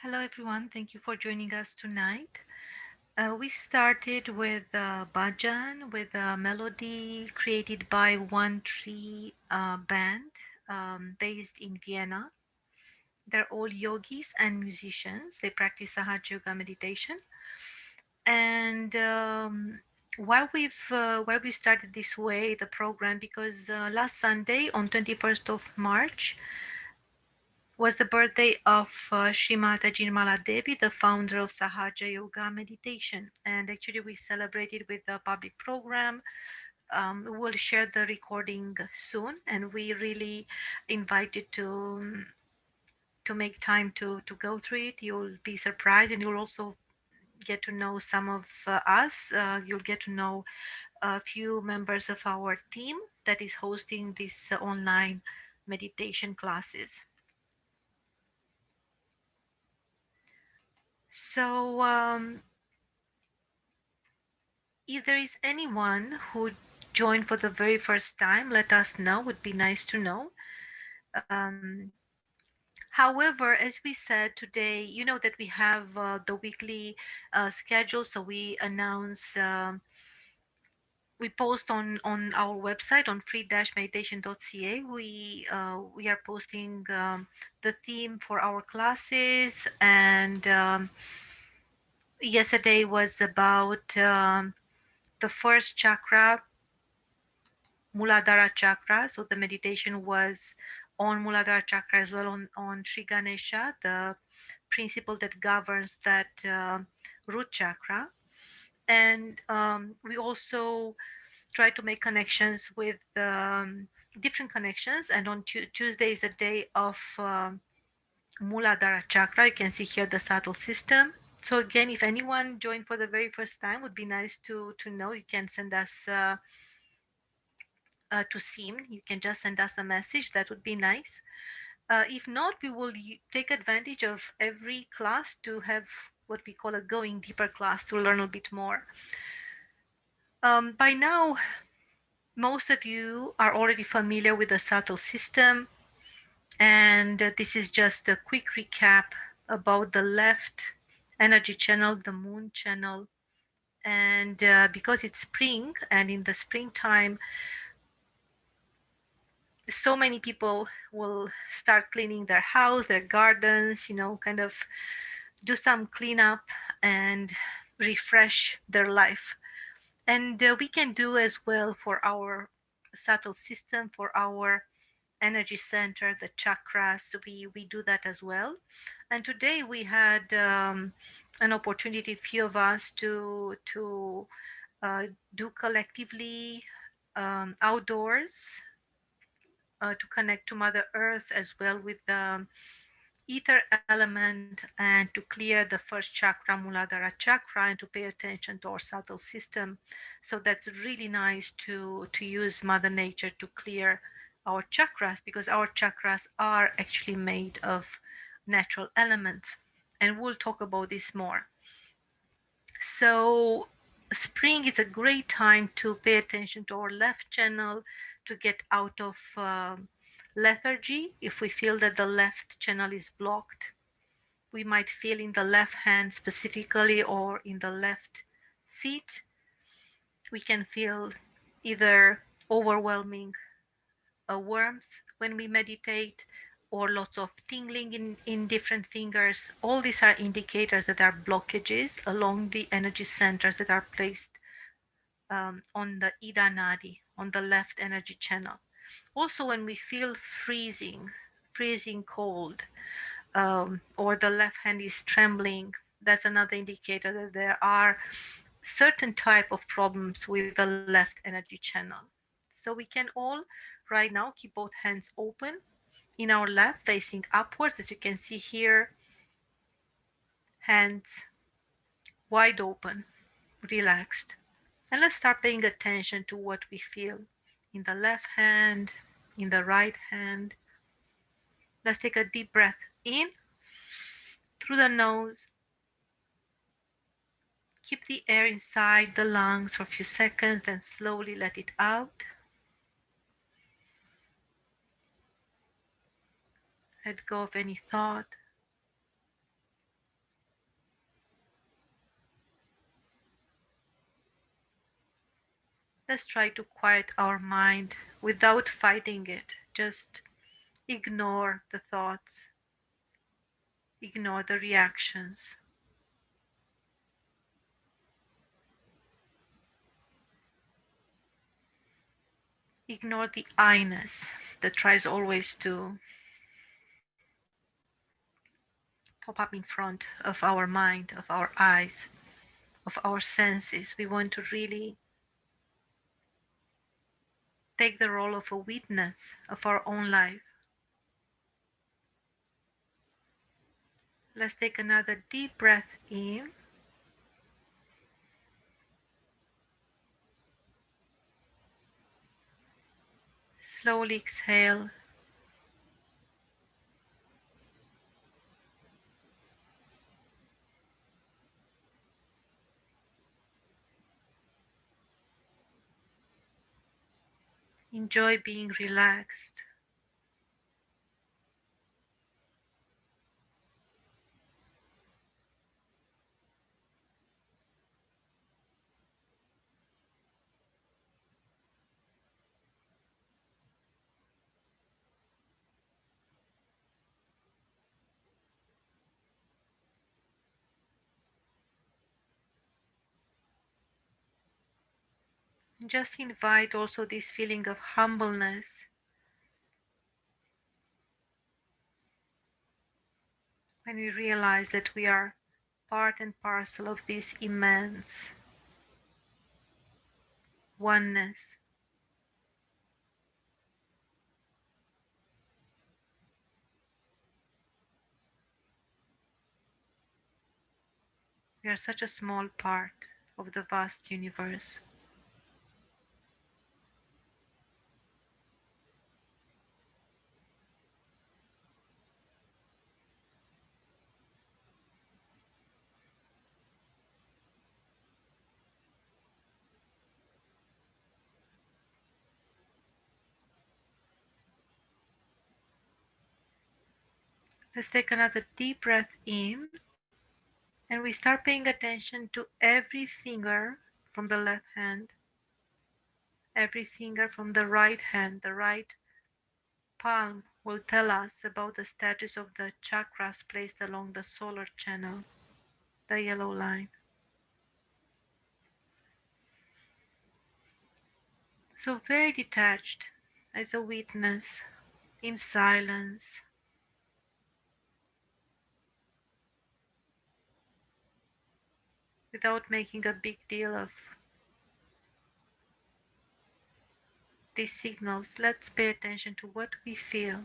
Hello, everyone. Thank you for joining us tonight. We started with bhajan, with a melody created by One Tree band based in Vienna. They're all yogis and musicians. They practice Sahaja Yoga Meditation. And why we started this way the program, because last Sunday on 21st of March was the birthday of Shri Mataji Devi, the founder of Sahaja Yoga Meditation. And actually, we celebrated with a public program We'll share the recording soon, and we really invite you to make time to go through it. You'll be surprised, and you'll also get to know some of us. You'll get to know a few members of our team that is hosting these online meditation classes. So, if there is anyone who joined for the very first time, let us know. Would be nice to know. Um, However, as we said today, you know that we have the weekly schedule, so we announce. We post on our website on free-meditation.ca. We are posting the theme for our classes, and yesterday was about the first chakra, Muladhara chakra. So the meditation was on Muladhara chakra as well, on Sri Ganesha, the principle that governs that root chakra. And we also try to make connections with different connections. And on Tuesday is the day of Muladhara chakra. You can see here the subtle system. So again, if anyone joined for the very first time, would be nice to know. You can send us to SIM. You can just send us a message. That would be nice. If not, we will take advantage of every class to have what we call a going deeper class to learn a bit more. By now, most of you are already familiar with the subtle system, and this is just a quick recap about the left energy channel, the moon channel. And because it's spring, and in the springtime, so many people will start cleaning their house, their gardens, kind of do some cleanup and refresh their life. And we can do as well for our subtle system, for our energy center, the chakras. We do that as well. And today we had an opportunity, few of us, to do collectively outdoors, to connect to Mother Earth as well with the ether element, and to clear the first chakra, Muladhara chakra, and to pay attention to our subtle system. So that's really nice to use Mother Nature to clear our chakras, because our chakras are actually made of natural elements. And we'll talk about this more. So spring is a great time to pay attention to our left channel, to get out of lethargy. If we feel that the left channel is blocked, we might feel in the left hand specifically, or in the left feet. We can feel either overwhelming warmth when we meditate, or lots of tingling in different fingers. All these are indicators that are blockages along the energy centers that are placed on the Ida Nadi, on the left energy channel. Also, when we feel freezing cold, or the left hand is trembling, that's another indicator that there are certain type of problems with the left energy channel. So we can all right now keep both hands open in our lap, facing upwards, as you can see here, hands wide open, relaxed. And let's start paying attention to what we feel in the left hand, in the right hand. Let's take a deep breath in through the nose. Keep the air inside the lungs for a few seconds, then slowly let it out. Let go of any thought. Let's try to quiet our mind without fighting it. Just ignore the thoughts, ignore the reactions, ignore the I-ness that tries always to pop up in front of our mind, of our eyes, of our senses. We want to really take the role of a witness of our own life. Let's take another deep breath in. Slowly exhale. Enjoy being relaxed. Just invite also this feeling of humbleness when we realize that we are part and parcel of this immense oneness. We are such a small part of the vast universe. Let's take another deep breath in, and we start paying attention to every finger from the left hand, every finger from the right hand. The right palm will tell us about the status of the chakras placed along the solar channel, the yellow line. So, very detached as a witness in silence, without making a big deal of these signals. Let's pay attention to what we feel.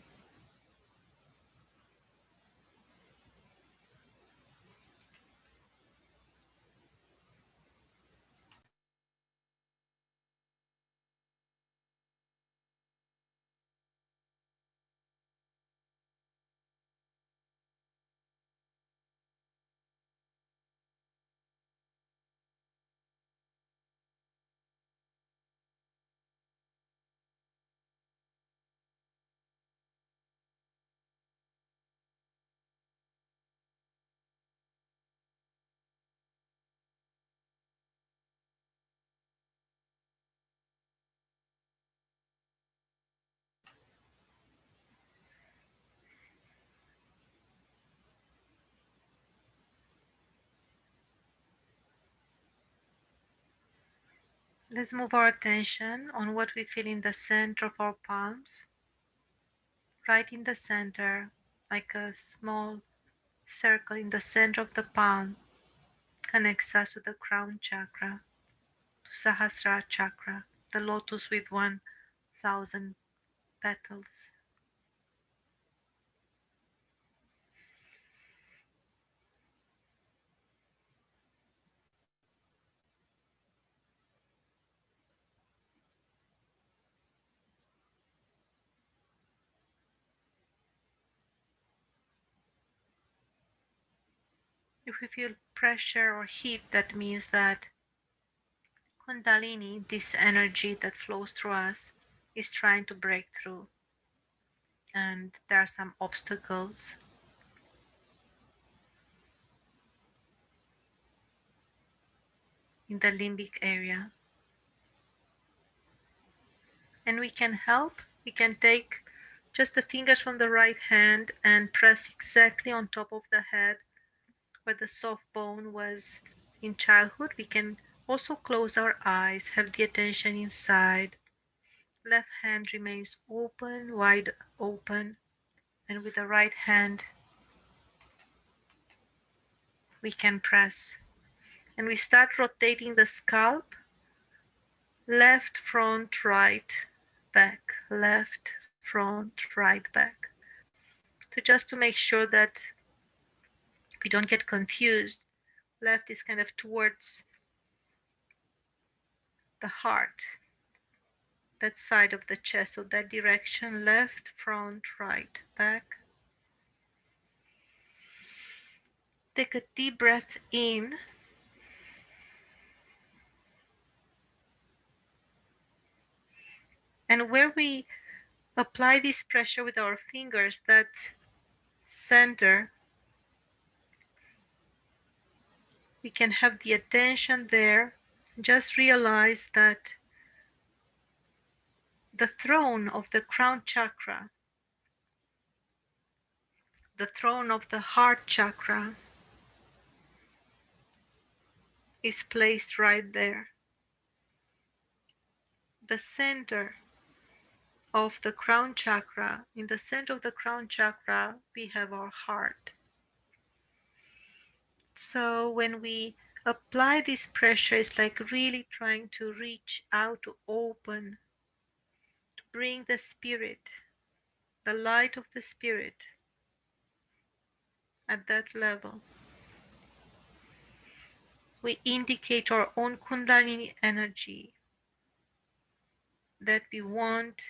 Let's move our attention on what we feel in the center of our palms, right in the center, like a small circle in the center of the palm, connects us to the crown chakra, to Sahasrara chakra, the lotus with 1,000 petals. If we feel pressure or heat, that means that Kundalini, this energy that flows through us, is trying to break through, and there are some obstacles. In the limbic area, and we can help. We can take just the fingers from the right hand and press exactly on top of the head where the soft bone was in childhood. We can also close our eyes, have the attention inside. Left hand remains open, wide open, and with the right hand we can press. And we start rotating the scalp, left, front, right, back, left, front, right, back. So just to make sure that we don't get confused, left is kind of towards the heart, that side of the chest, so that direction, left, front, right, back. Take a deep breath in. And where we apply this pressure with our fingers, that center, we can have the attention there. Just realize that the throne of the crown chakra, the throne of the heart chakra, is placed right there. The center of the crown chakra, in the center of the crown chakra, we have our heart. So when we apply this pressure, it's like really trying to reach out, to open, to bring the spirit, the light of the spirit at that level. We indicate our own Kundalini energy that we want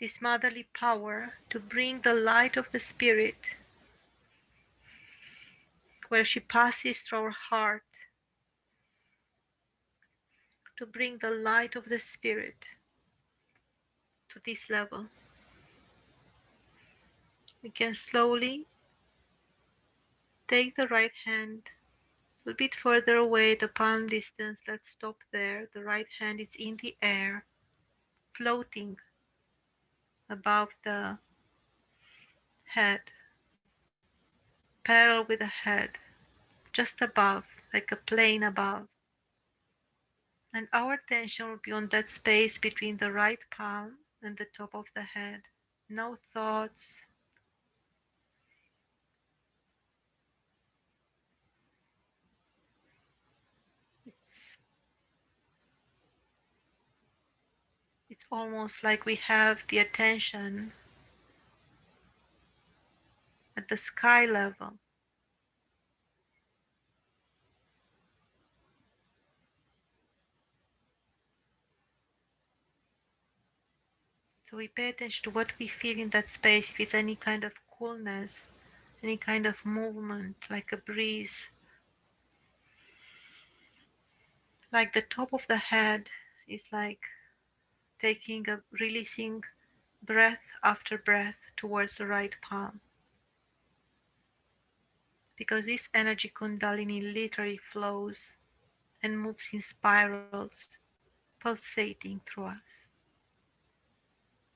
this motherly power to bring the light of the spirit where she passes through our heart, to bring the light of the spirit to this level. We can slowly take the right hand a bit further away, the palm distance. Let's stop there. The right hand is in the air, floating above the head, parallel with the head, just above, like a plane above. And our attention will be on that space between the right palm and the top of the head. No thoughts. It's, it's almost like we have the attention at the sky level. So we pay attention to what we feel in that space, if it's any kind of coolness, any kind of movement, like a breeze, like the top of the head is like taking a releasing breath after breath towards the right palm. Because this energy Kundalini literally flows and moves in spirals, pulsating through us.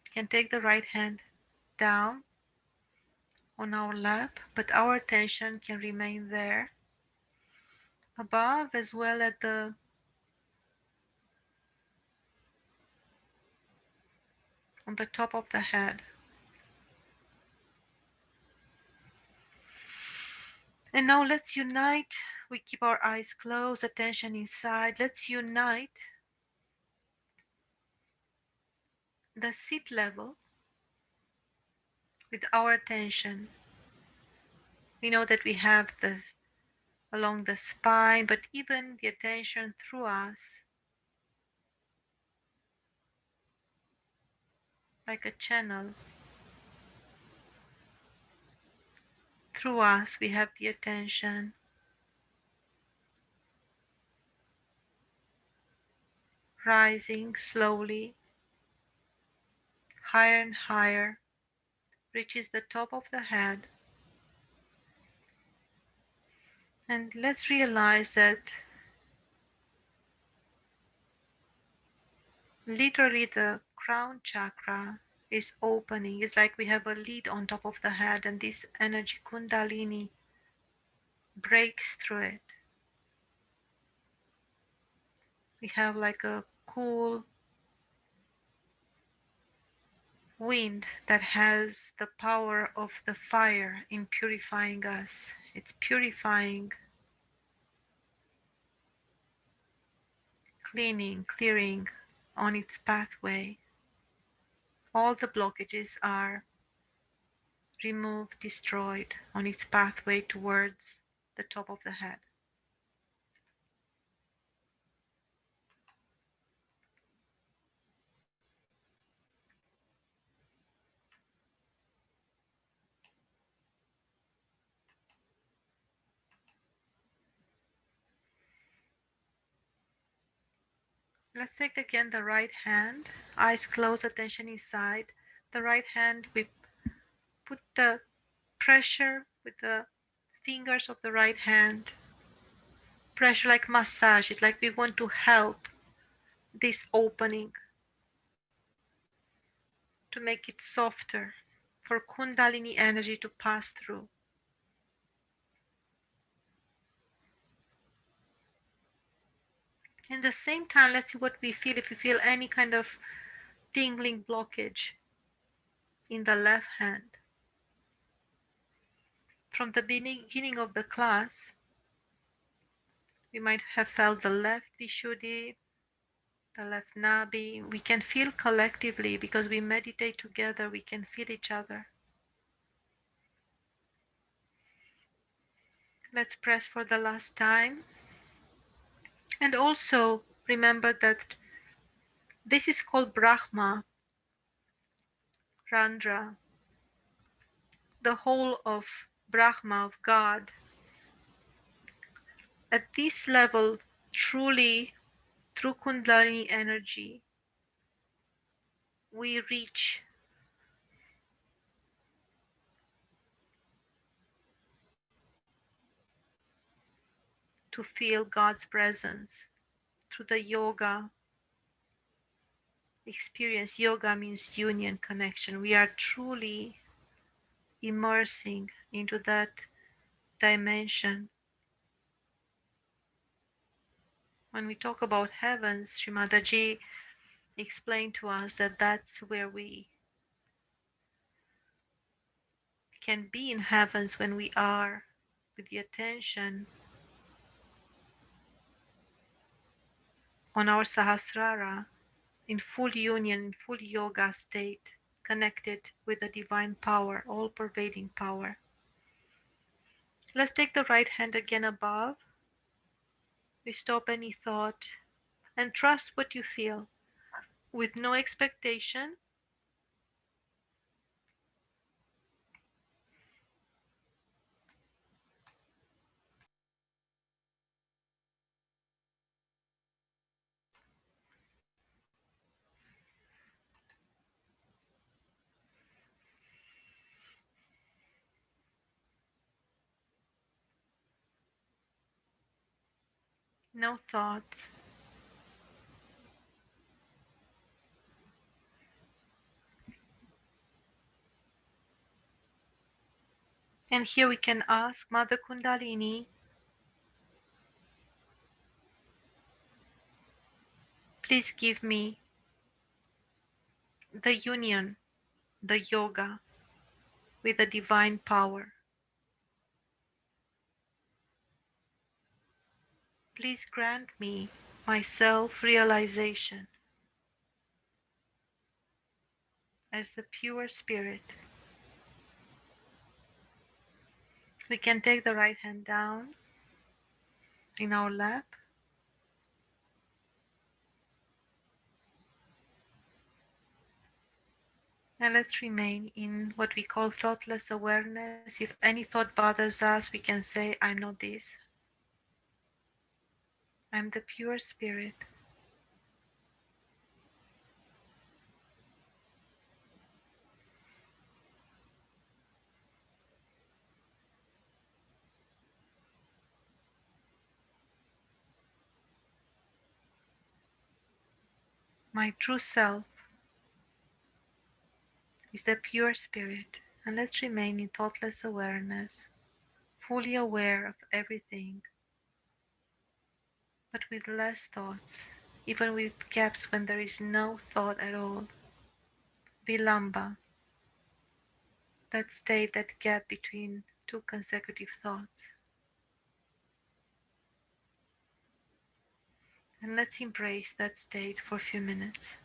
You can take the right hand down on our lap, but our attention can remain there, above as well at the on the top of the head. And now let's unite. We keep our eyes closed, attention inside. Let's unite the seat level with our attention. We know that we have the along the spine, but even the attention through us, like a channel. Through us, we have the attention rising slowly, higher and higher, reaches the top of the head. And let's realize that literally the crown chakra is opening. It's like we have a lid on top of the head, and this energy Kundalini breaks through it. We have like a cool wind that has the power of the fire in purifying us. It's purifying, cleaning, clearing on its pathway. all the blockages are removed, destroyed on its pathway towards the top of the head. Let's take again the right hand, eyes closed, attention inside. The right hand, we put the pressure with the fingers of the right hand, pressure like massage it, like we want to help this opening to make it softer, for Kundalini energy to pass through. In the same time, let's see what we feel. If we feel any kind of tingling blockage in the left hand. From the beginning of the class, we might have felt the left Vishuddhi, the left Nabi. We can feel collectively because we meditate together, we can feel each other. Let's press for the last time. And also remember that this is called Brahma, Randra, the whole of Brahma, of God. At this level, truly, through Kundalini energy, we reach to feel God's presence through the yoga experience. Yoga means union, connection. We are truly immersing into that dimension. When we talk about heavens, Shri Mataji explained to us that that's where we can be in heavens, when we are with the attention on our Sahasrara, in full union, in full yoga state, connected with the divine power, all pervading power. Let's take the right hand again above. We stop any thought and trust what you feel with no expectation. No thoughts. And here we can ask Mother Kundalini, please give me the union, the yoga with the divine power. Please grant me my self-realization as the pure spirit. We can take the right hand down in our lap. And let's remain in what we call thoughtless awareness. If any thought bothers us, we can say, I'm not this. I'm the pure spirit. My true self is the pure spirit. And let's remain in thoughtless awareness, fully aware of everything, but with less thoughts, even with gaps when there is no thought at all. Vilamba, that state, that gap between two consecutive thoughts. And let's embrace that state for a few minutes.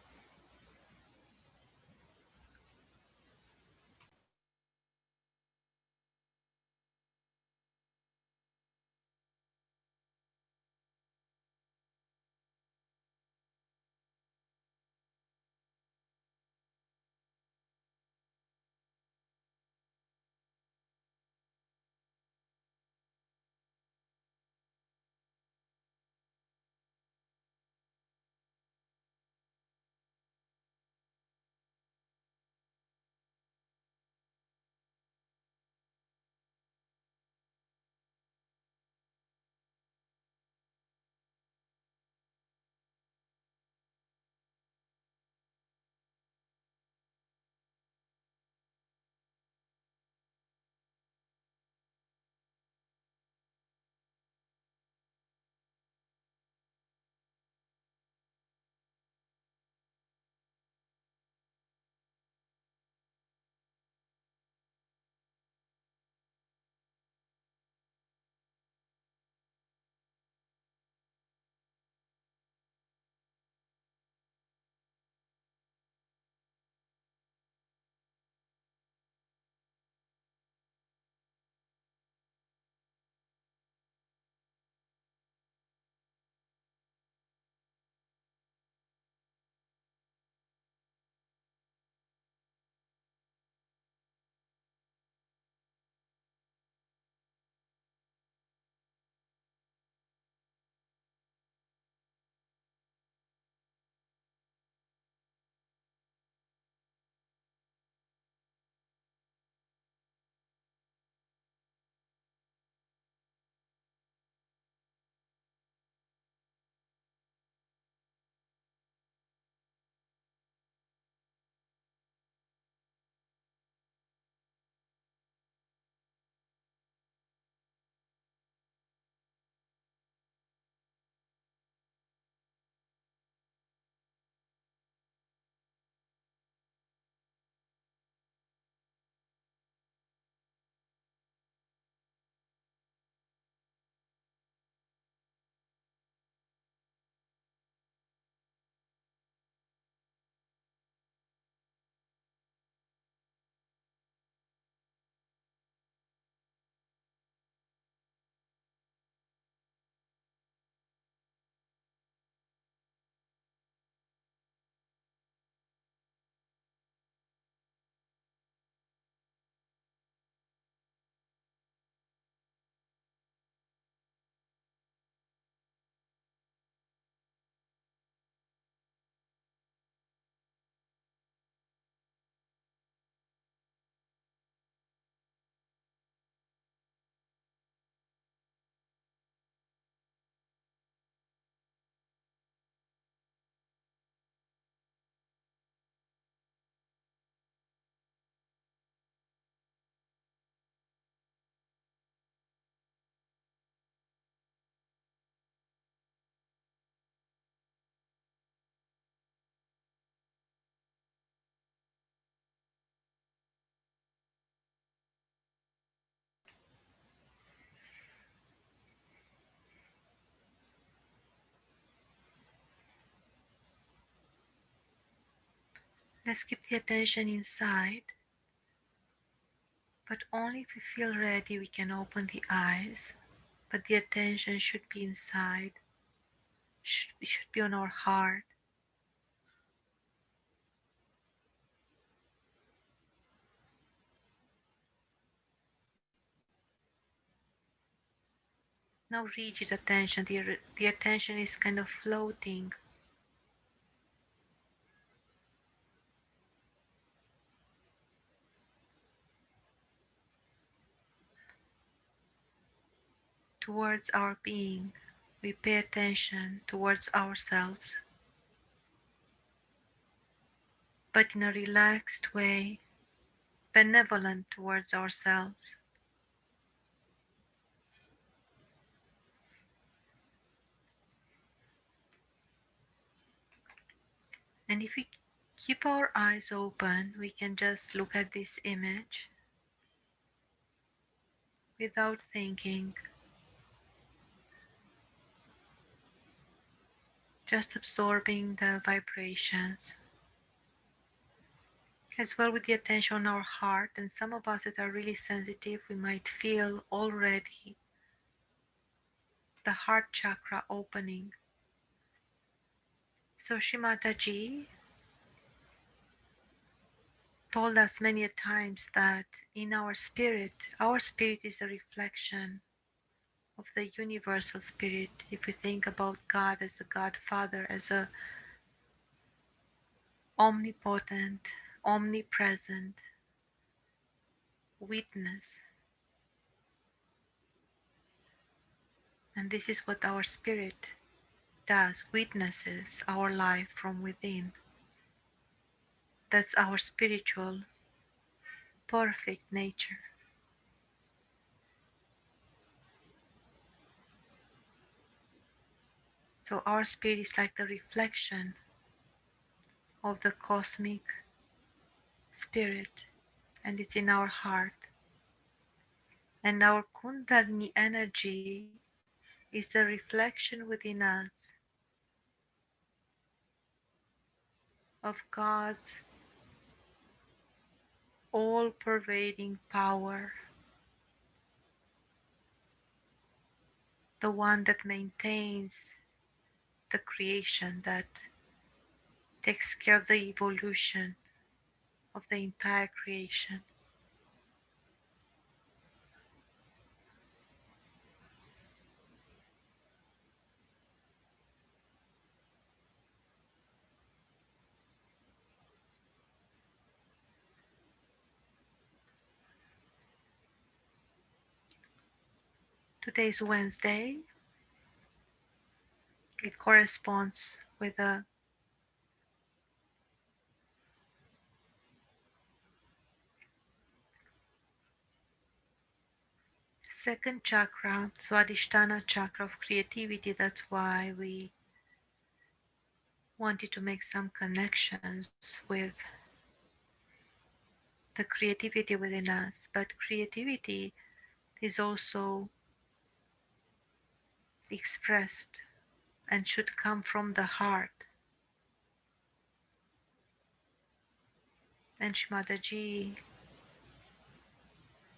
Let's keep the attention inside, but only if we feel ready we can open the eyes. But the attention should be inside, should be on our heart. No rigid attention, the attention is kind of floating. Towards our being, we pay attention towards ourselves, but in a relaxed way, benevolent towards ourselves. And if we keep our eyes open, we can just look at this image without thinking, just absorbing the vibrations. As well with the attention on our heart, and some of us that are really sensitive, we might feel already the heart chakra opening. So Shri Mataji told us many a times that in our spirit is a reflection of the universal spirit. If we think about God as the Godfather, as a omnipotent, omnipresent witness, and this is what our spirit does, witnesses our life from within. That's our spiritual perfect nature. So our spirit is like the reflection of the cosmic spirit, and it's in our heart. And our Kundalini energy is a reflection within us of God's all pervading power, the one that maintains the creation, that takes care of the evolution of the entire creation. Today is Wednesday. It corresponds with the second chakra, Swadhisthana chakra of creativity. That's why we wanted to make some connections with the creativity within us. But creativity is also expressed and should come from the heart. And Shri Mataji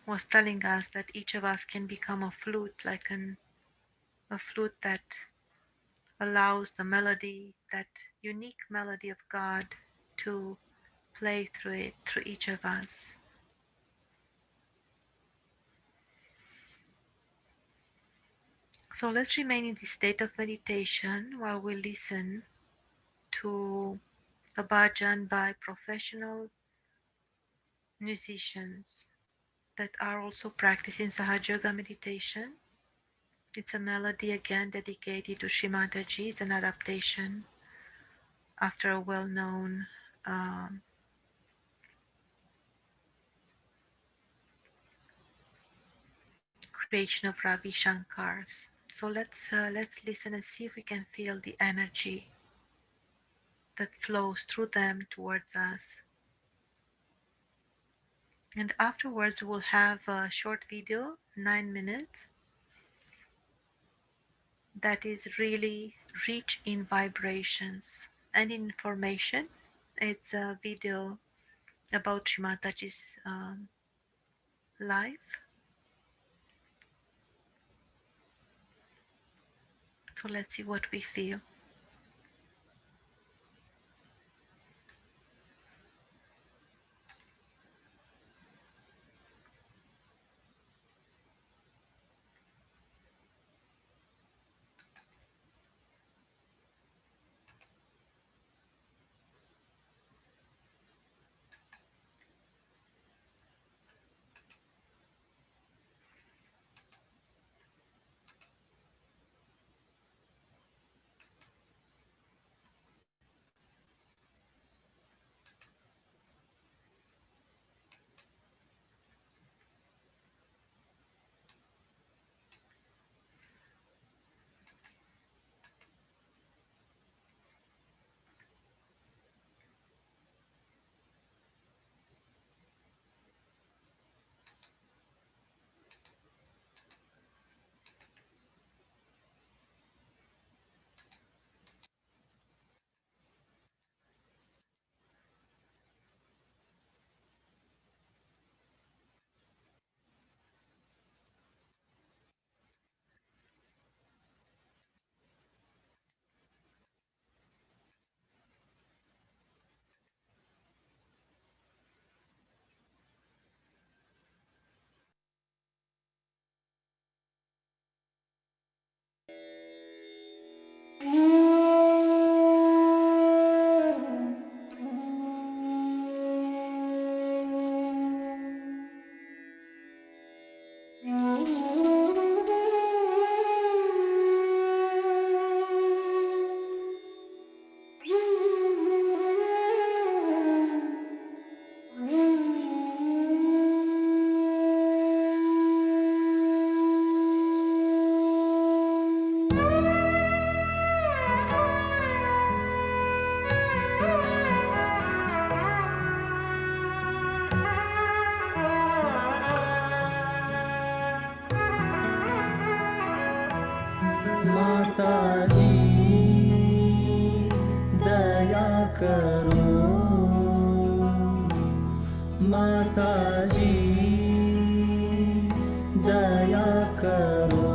was telling us that each of us can become a flute, like a flute that allows the melody, that unique melody of God, to play through it, through each of us. So let's remain in this state of meditation while we listen to a bhajan by professional musicians that are also practicing Sahaja Yoga Meditation. It's a melody again dedicated to Shri Mataji. It's an adaptation after a well-known creation of Ravi Shankar's. So let's listen and see if we can feel the energy that flows through them towards us. And afterwards we'll have a short video, 9 minutes, that is really rich in vibrations and information It's a video about Shri Mataji's life. So let's see what we feel. माताजी दया करो, माताजी दया करो,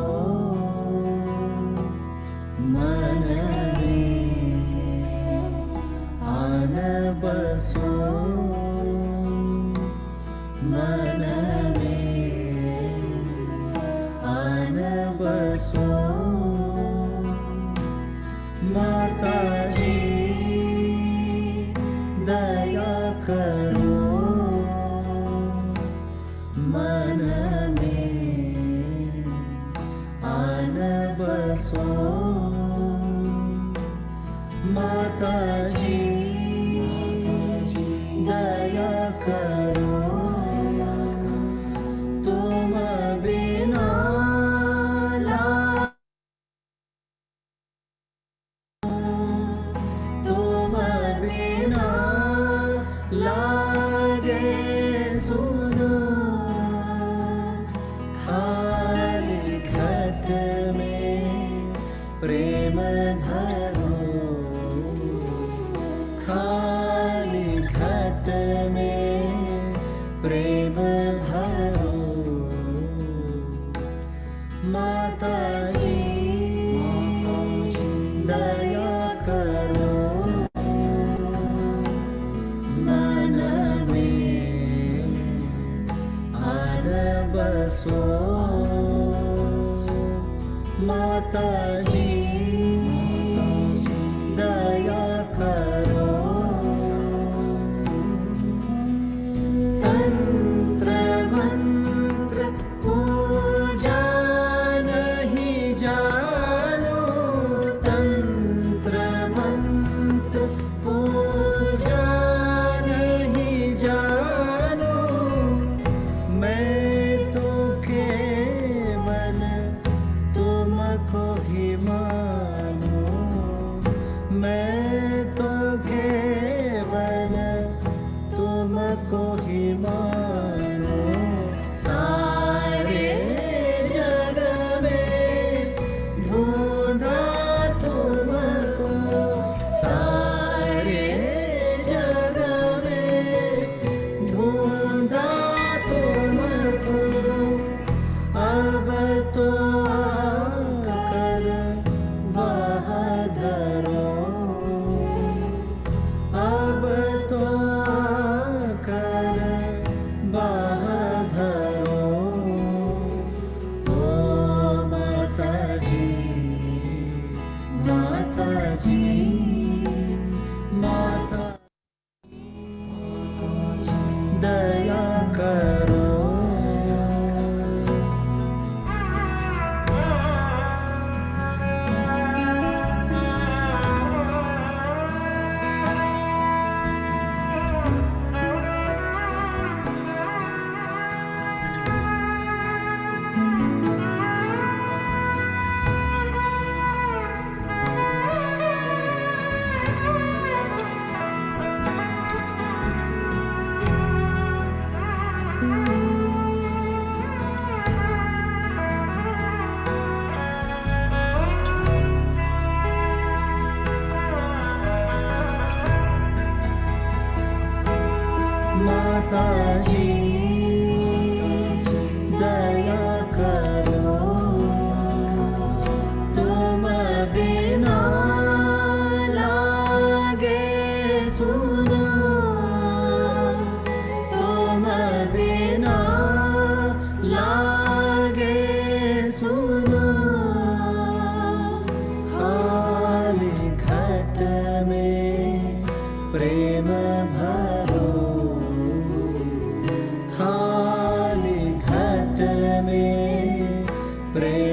मन में आन बसो, मन में आन बसो। माताजी दया करो, मन में आन बसो। माताजी दया करो, तुम बिना लागे सुनो, खाली घट में प्रेम भरो, खाली घट में प्रेम भरो। माताजी दया करो, मन में आन बसो। माताजी दया करो, तंत्र मंत्र पूजा नहीं जानो, तंत्र मंत्र पूजा नहीं जानो। मैं तो केवल तुमको ही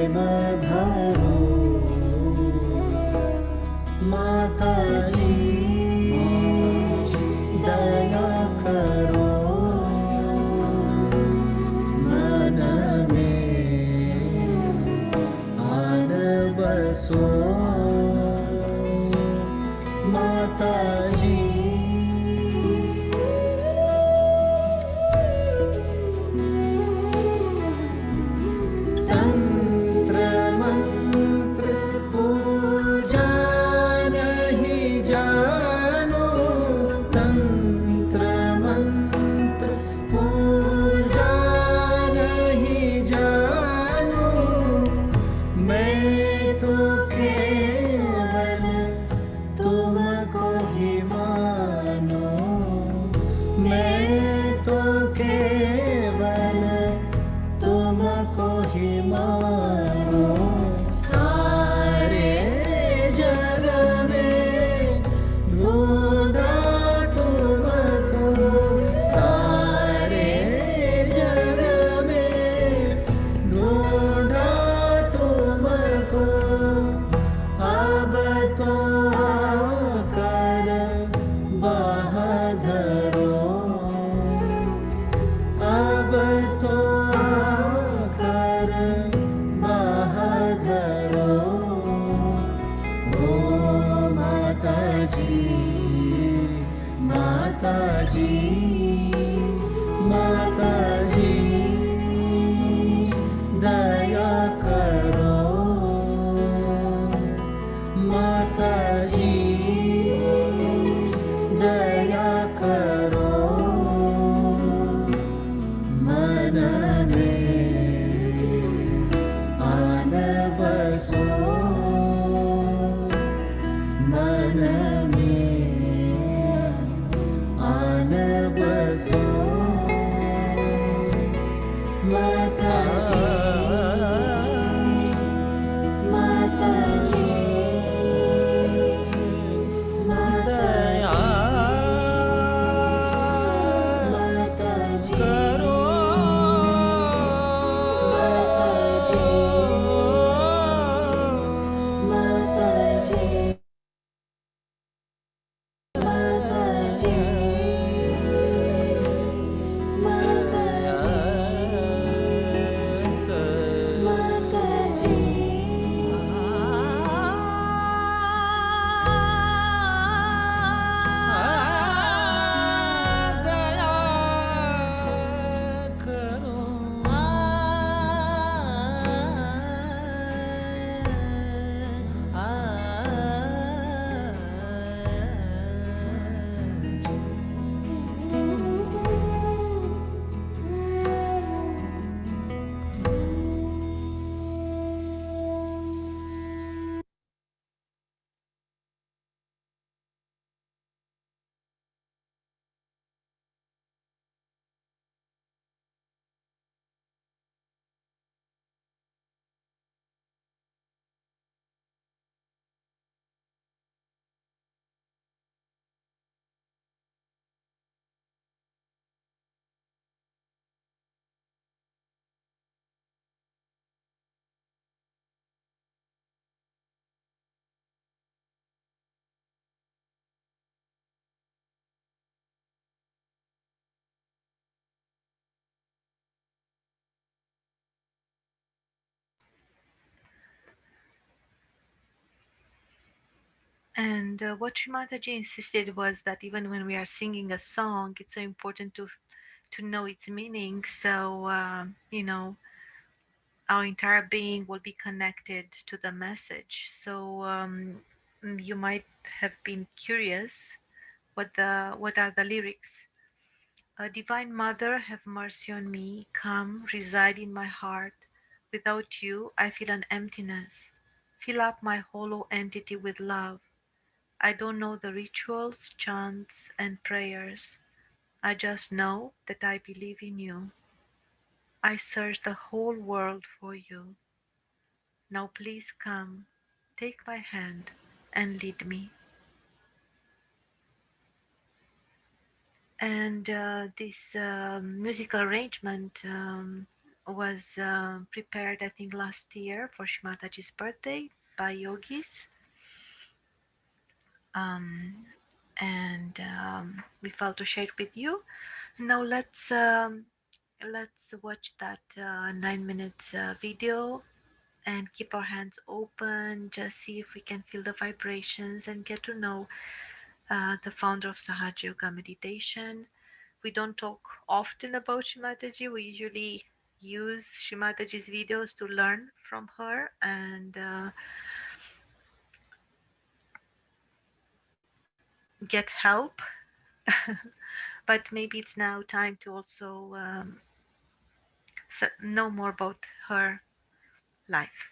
भरो माताजी दया करो मन में आन बसो माताजी तंत्र मंत्र पूजा नहीं जानो तंत्र मंत्र पूजा नहीं जानो मैं तो केवल तुमको ही मानो मैं तो केवल तुमको ही मानो सारे जग में ढूंढा तुमको सारे जग में ढूंढा तुमको अब तो आकर बहादुरो अब तो आकर बहादुरो ओ माताजी माताजी माताजी दया करो माताजी दया करो मन में आन बसो मन में आन बसो माताजी माताजी दया माताजी करो माताजी माताजी माताजी And what Shri Mataji insisted was that even when we are singing a song, it's so important to know its meaning. So our entire being will be connected to the message. So you might have been curious what are the lyrics. Divine Mother, have mercy on me. Come, reside in my heart. Without you, I feel an emptiness. Fill up my hollow entity with love. I don't know the rituals, chants, and prayers. I just know that I believe in you. I search the whole world for you. Now please come, take my hand, and lead me. And this musical arrangement was prepared, I think, last year for Shri Mataji's birthday by yogis. Um, and we felt to share it with you. Now let's watch that 9 minutes video and keep our hands open. Just see if we can feel the vibrations and get to know the founder of Sahaja Yoga Meditation. We don't talk often about Shri Mataji. We usually use Shri Mataji's videos to learn from her and get help. But maybe it's now time to also know more about her life.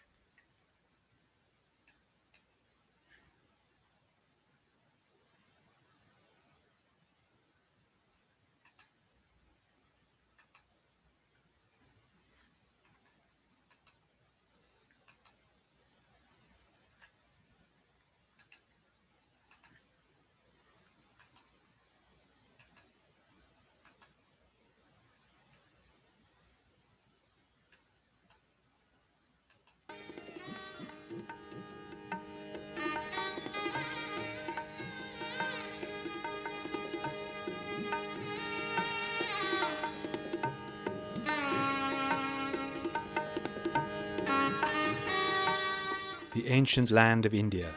The ancient land of India,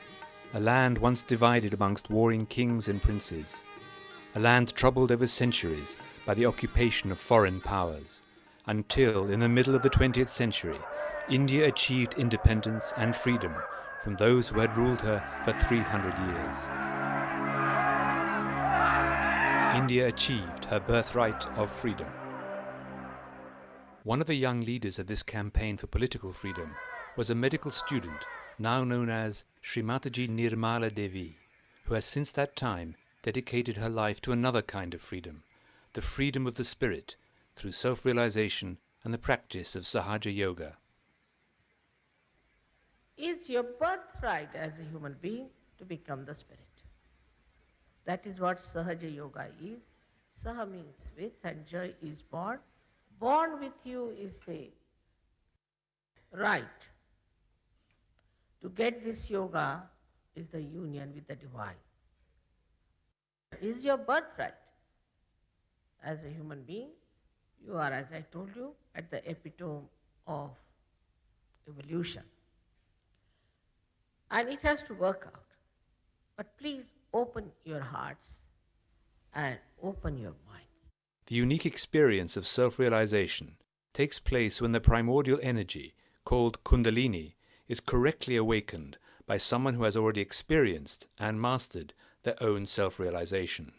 a land once divided amongst warring kings and princes, a land troubled over centuries by the occupation of foreign powers, until in the middle of the 20th century, India achieved independence and freedom from those who had ruled her for 300 years. India achieved her birthright of freedom. One of the young leaders of this campaign for political freedom was a medical student now known as Shri Mataji Nirmala Devi, who has since that time dedicated her life to another kind of freedom, the freedom of the spirit, through self-realization and the practice of Sahaja Yoga. It's your birthright as a human being to become the spirit. That is what Sahaja Yoga is. Saha means with and Jai is born. Born with you is the right. To get this yoga is the union with the divine. Is your birthright. As a human being, you are, as I told you, at the epitome of evolution. And it has to work out. But please open your hearts and open your minds. The unique experience of self-realization takes place when the primordial energy, called Kundalini, is correctly awakened by someone who has already experienced and mastered their own self-realization.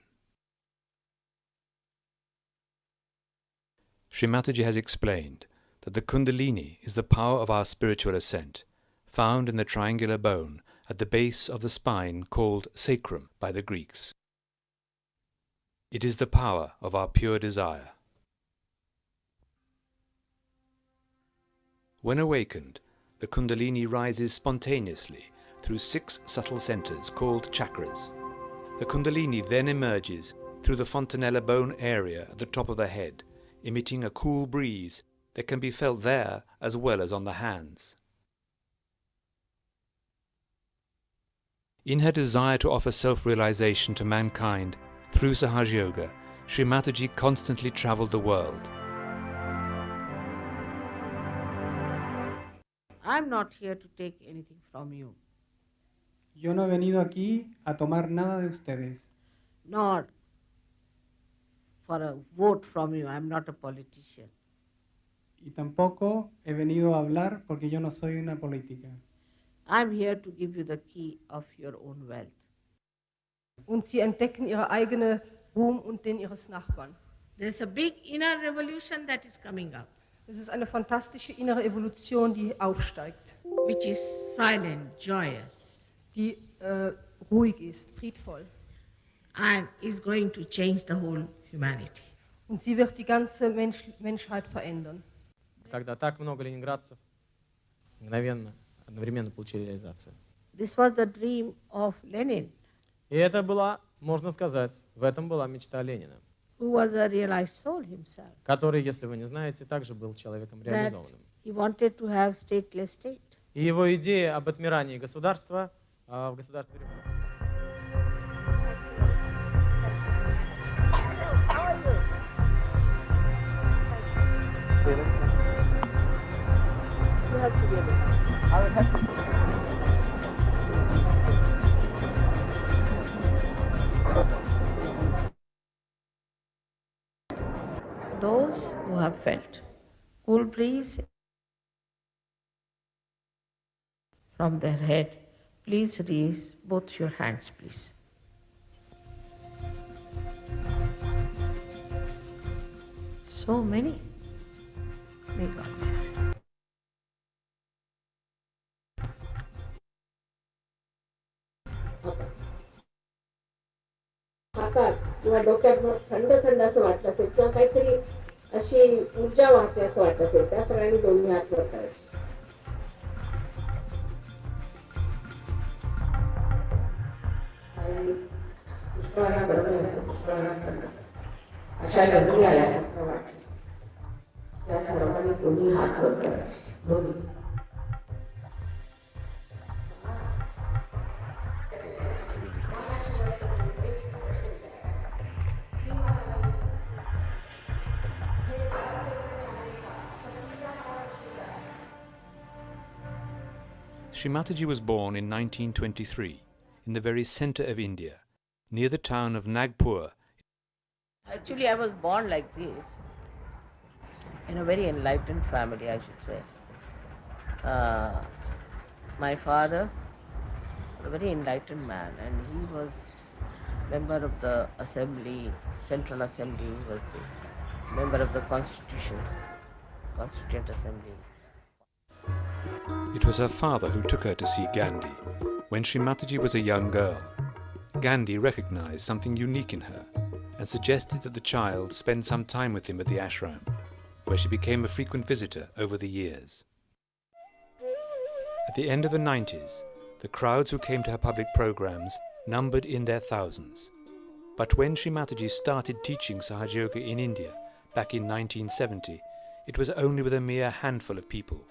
Shri Mataji has explained that the Kundalini is the power of our spiritual ascent, found in the triangular bone at the base of the spine called sacrum by the Greeks. It is the power of our pure desire. When awakened, the Kundalini rises spontaneously through 6 subtle centers called chakras. The Kundalini then emerges through the fontanella bone area at the top of the head, emitting a cool breeze that can be felt there as well as on the hands. In her desire to offer self-realization to mankind through Sahaja Yoga, Shri Mataji constantly traveled the world. I'm not here to take anything from you, Yo no he venido aquí a tomar nada de ustedes, nor for a vote from you. I'm not a politician. y tampoco he venido a hablar porque yo no soy una política. I'm here to give you the key of your own wealth. Und sie entdecken ihre eigene Ruhm und den ihres Nachbarn. There's a big inner revolution that is coming up, Es ist eine fantastische innere Evolution, die aufsteigt, which is silent, joyous, die ruhig ist, friedvoll. and is going to change the whole humanity. Und sie wird die ganze Menschheit verändern. Когда так много ленинградцев мгновенно, одновременно получили реализацию. This was the dream of Lenin, И это была, можно сказать, в этом была мечта Ленина. who was a realized soul himself, который, если вы не знаете, также был человеком that реализованным. he wanted to have stateless state. И его идея об отмирании государства в государстве... Those who have felt cool breeze from their head, please raise both your hands, please. So many. May God bless. हातात किंवा डोक्यात मग थंड थंड असं वाटलं असेल किंवा काहीतरी अशी ऊर्जा वाहते असं वाटत असेल त्या सगळ्यांनी दोन्ही हात वर करायचे. आणि पुष्कळांना गरमी असते, पुष्कळांना थंड. अशा गरमी आल्यासारखं वाटलं. त्या सर्वांनी दोन्ही हात वर करायचे, दोन्ही. Shri Mataji was born in 1923 in the very centre of India, near the town of Nagpur. Actually, I was born like this, in a very enlightened family, I should say. My father, a very enlightened man, and he was member of the assembly, Central Assembly. He was the member of the Constitution, Constituent Assembly. It was her father who took her to see Gandhi when Shri Mataji was a young girl. Gandhi recognised something unique in her and suggested that the child spend some time with him at the ashram, where she became a frequent visitor over the years. At the end of the 90s, the crowds who came to her public programs numbered in their thousands. But when Shri Mataji started teaching Sahaja Yoga in India back in 1970, it was only with a mere handful of people.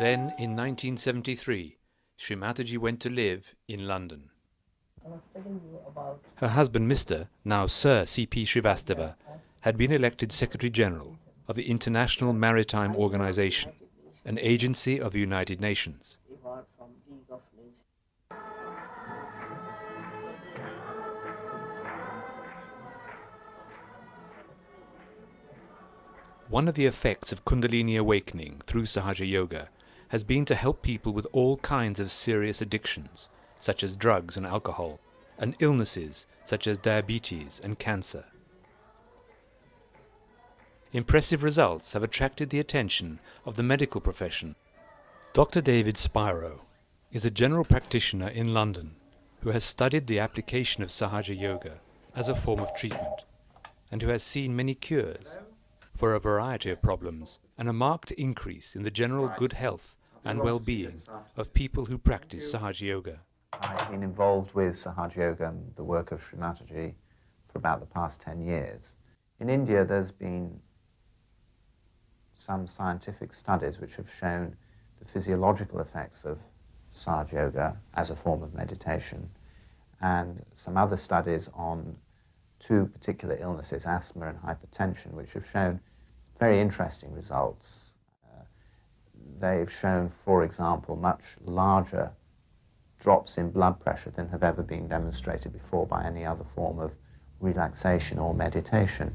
Then, in 1973, Shri Mataji went to live in London. I was telling you about Her husband, Mr., now Sir C.P. Srivastava, had been elected Secretary General of the International Maritime Organization, an agency of the United Nations. evolved from League of Nations. One of the effects of Kundalini awakening through Sahaja Yoga has been to help people with all kinds of serious addictions, such as drugs and alcohol, and illnesses such as diabetes and cancer. Impressive results have attracted the attention of the medical profession. Dr. David Spiro is a general practitioner in London who has studied the application of Sahaja Yoga as a form of treatment and who has seen many cures for a variety of problems and a marked increase in the general good health and well-being of people who practice Sahaja Yoga. I've been involved with Sahaja Yoga and the work of Shri Mataji for about the past 10 years. In India, there's been some scientific studies which have shown the physiological effects of Sahaja Yoga as a form of meditation, and some other studies on two particular illnesses, asthma and hypertension, which have shown very interesting results. They've shown, for example, much larger drops in blood pressure than have ever been demonstrated before by any other form of relaxation or meditation.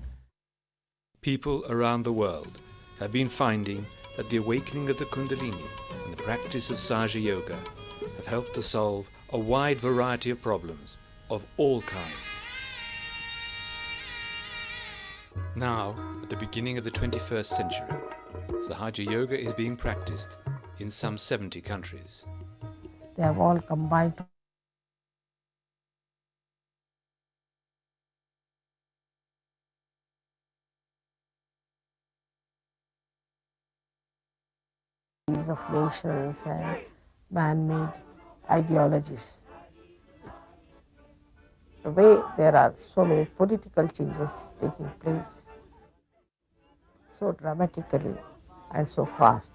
People around the world have been finding that the awakening of the Kundalini and the practice of Sahaja Yoga have helped to solve a wide variety of problems of all kinds. Now, at the beginning of the 21st century, Sahaja Yoga is being practiced in some 70 countries. They have all combined identities of nations and man-made ideologies. The way there are so many political changes taking place so dramatically and so fast,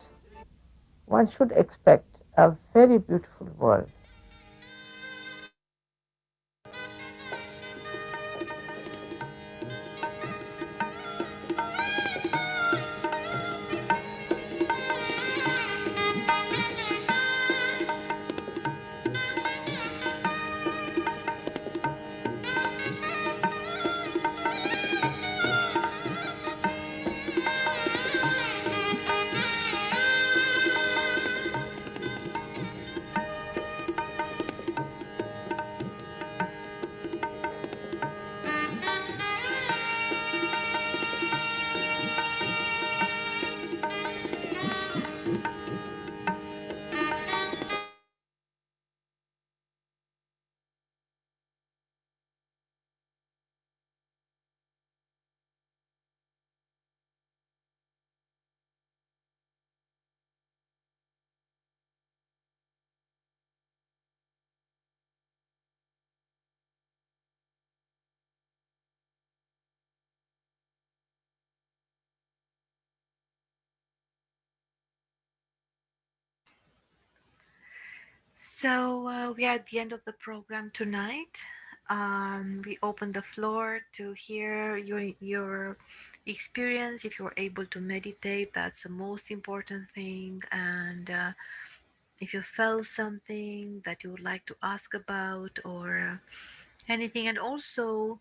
one should expect a very beautiful world. So we are at the end of the program tonight. We open the floor to hear your experience. If you're able to meditate, that's the most important thing. And if you felt something that you would like to ask about or anything, and also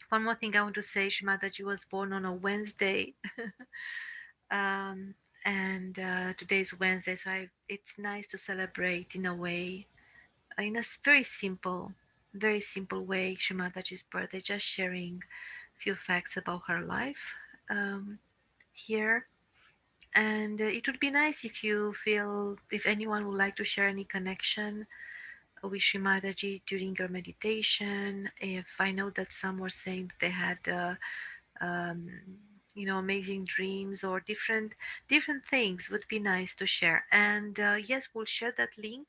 one more thing I want to say, Shima, that you was born on a Wednesday. um, and today's Wednesday, so it's nice to celebrate in a way, in a very simple way, Shimataji's birthday, just sharing a few facts about her life here. And it would be nice if you feel, if anyone would like to share any connection with Shimataji during your meditation. If I know that some were saying that they had um, amazing dreams or different things, would be nice to share. And yes, we'll share that link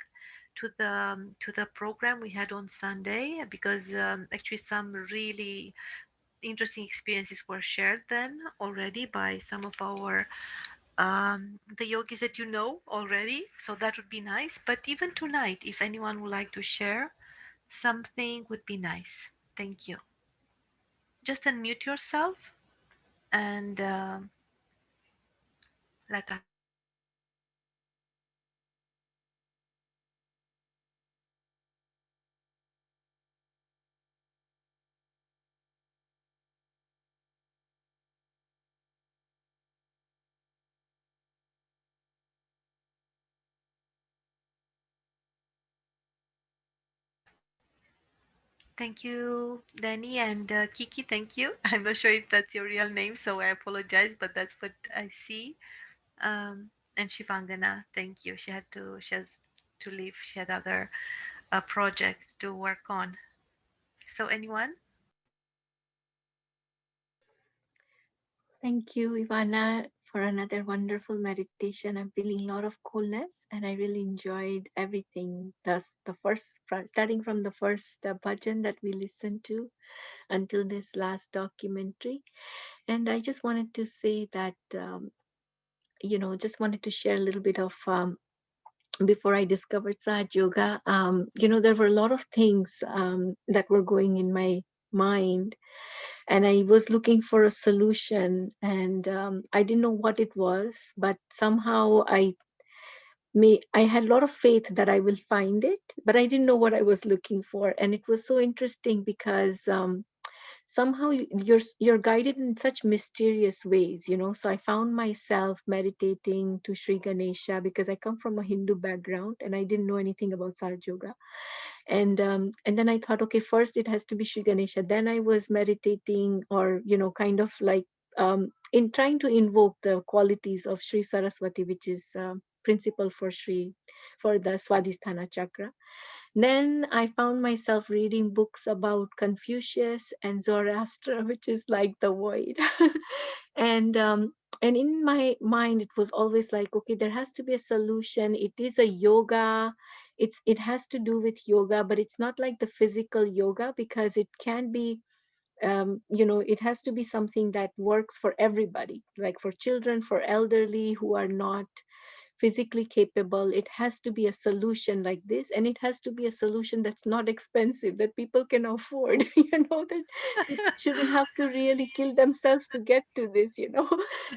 to the program we had on Sunday, because actually some really interesting experiences were shared then already by some of our the yogis that you know already, so that would be nice. But even tonight, if anyone would like to share something, would be nice. Thank you. Just unmute yourself and let us thank you, Danny, and Kiki. Thank you. I'm not sure if that's your real name, so I apologize, but that's what I see. And Shivangana, thank you. She has to leave. She had other projects to work on. So, anyone? Thank you, Ivana, for another wonderful meditation. I'm feeling a lot of coolness, and I really enjoyed everything. Thus, starting from the first bhajan that we listened to until this last documentary. And I just wanted to say that, just wanted to share a little bit of before I discovered Sahaj Yoga. There were a lot of things that were going in my mind, and I was looking for a solution, and I didn't know what it was, but somehow I had a lot of faith that I will find it, but I didn't know what I was looking for. And it was so interesting because somehow you're guided in such mysterious ways, so I found myself meditating to Sri Ganesha because I come from a Hindu background and I didn't know anything about Sahaj Yoga. And then I thought, okay, first it has to be Sri Ganesha. Then I was meditating, or kind of like in trying to invoke the qualities of Sri Saraswati, which is principle for Sri, for the Swadhisthana chakra. Then I found myself reading books about Confucius and Zoroaster, which is like the void. And and in my mind it was always like, okay, there has to be a solution. It is a yoga, it has to do with yoga, but it's not like the physical yoga, because it can be it has to be something that works for everybody, like for children, for elderly who are not physically capable. It has to be a solution like this, and it has to be a solution that's not expensive, that people can afford. That people shouldn't have to really kill themselves to get to this.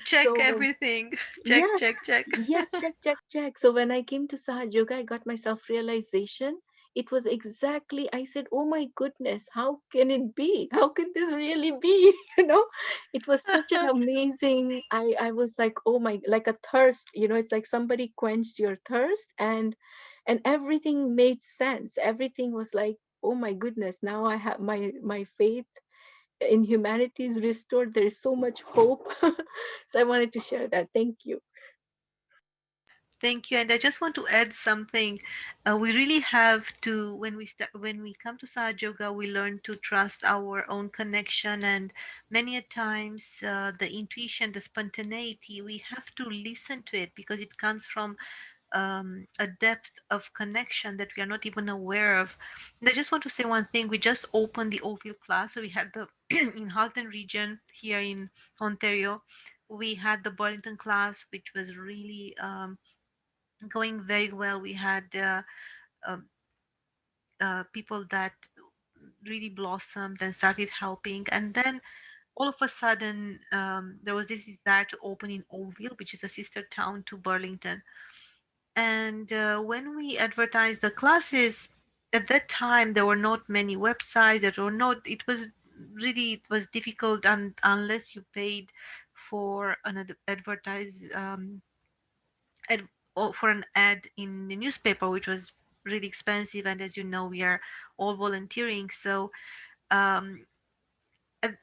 Check So when everything. Check, yes, check, check. yes, check, check, check. So when I came to Sahaja Yoga, I got my self-realization. It was exactly, I said, oh my goodness, how can it be? How can this really be? It was such an amazing, I was like, oh my, like a thirst, it's like somebody quenched your thirst, and everything made sense. Everything was like, oh my goodness, now I have my faith in humanity is restored. There is so much hope. So I wanted to share that. Thank you. Thank you. And I just want to add something. We really have to, when we come to Sahaja Yoga, we learn to trust our own connection. And many a times, the intuition, the spontaneity, we have to listen to it because it comes from a depth of connection that we are not even aware of. And I just want to say one thing. We just opened the Ovill class. So we had the in Halton region here in Ontario. We had the Burlington class, which was really going very well. We had uh, people that really blossomed and started helping. And then all of a sudden, there was this desire to open in Oakville, which is a sister town to Burlington. And when we advertised the classes, at that time, there were not many websites. There were not, it was difficult, and unless you paid for an advertise ad, or for an ad in the newspaper, which was really expensive. And as you know, we are all volunteering. So um, at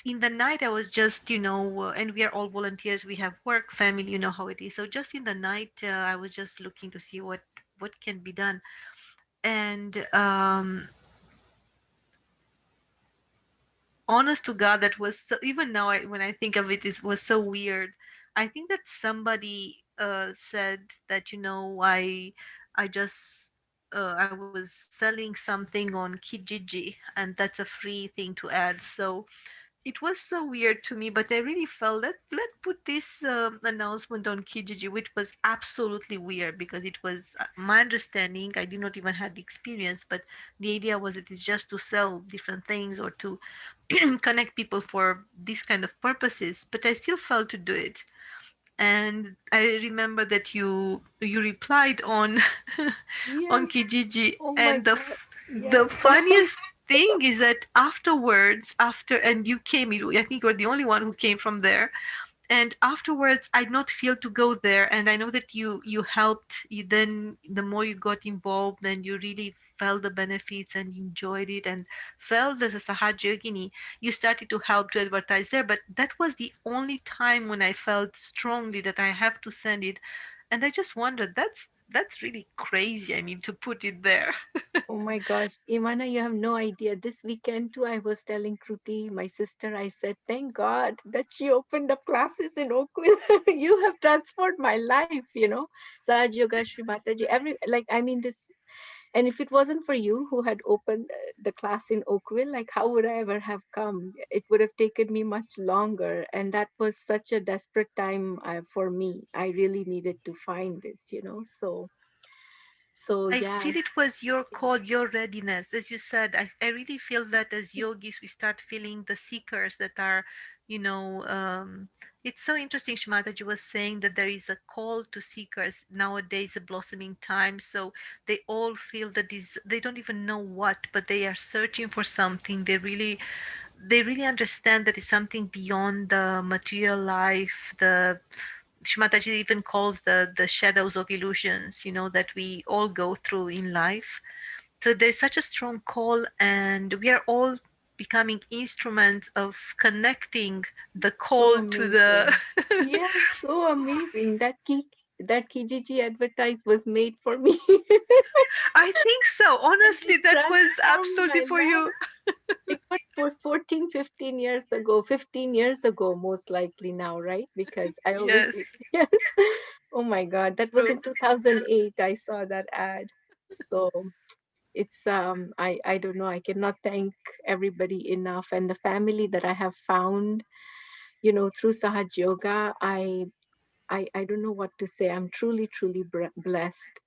in the night, I was just, and we are all volunteers. We have work, family, you know how it is. So just in the night, I was just looking to see what can be done. And honest to God, that was so, even now when I think of it, it was so weird. I think that somebody said that, I just I was selling something on Kijiji, and that's a free thing to add. So it was so weird to me, but I really felt that let's put this announcement on Kijiji, which was absolutely weird because it was my understanding. I did not even have the experience, but the idea was it is just to sell different things or to connect people for these kind of purposes. But I still felt to do it. And I remember that you replied on on Yes. Kijiji, Oh my and God. the Yes. funniest thing is that afterwards, and you came, I think you were the only one who came from there, and afterwards I did not feel to go there. And I know that you helped. You then, the more you got involved, and you really felt the benefits and enjoyed it and felt as a Sahaj Yogini, you started to help to advertise there. But that was the only time when I felt strongly that I have to send it. And I just wondered, that's really crazy, I mean, to put it there. Oh my gosh, Imana, you have no idea. This weekend too, I was telling Kruti, my sister, I said, thank God that she opened up classes in Oakville. You have transformed my life, Sahaj Yoga, Shri Mataji, I mean, this. And if it wasn't for you who had opened the class in Oakville, like how would I ever have come? It would have taken me much longer. And that was such a desperate time for me. I really needed to find this, So I yeah. feel it was your call, your readiness. As you said, I really feel that as yogis, we start feeling the seekers that are, you know, it's so interesting, Shima, that you was saying that there is a call to seekers nowadays, a blossoming time. So they all feel that they don't even know what, but they are searching for something. They really understand that it's something beyond the material life, the Mataji even calls the shadows of illusions, that we all go through in life. So there's such a strong call, and we are all becoming instruments of connecting the So call to the. amazing. Yes, so amazing. that Kijiji advertise was made for me. I think so. Honestly, It that was transformed absolutely my for life. you. It was for 14, 15 years ago, 15 years ago, most likely now, right? Because I always, Yes, yes. Oh my God, that was in true. 2008. I saw that ad. So it's, I don't know, I cannot thank everybody enough. And the family that I have found, through Sahaj Yoga, I don't know what to say. I'm truly, truly blessed.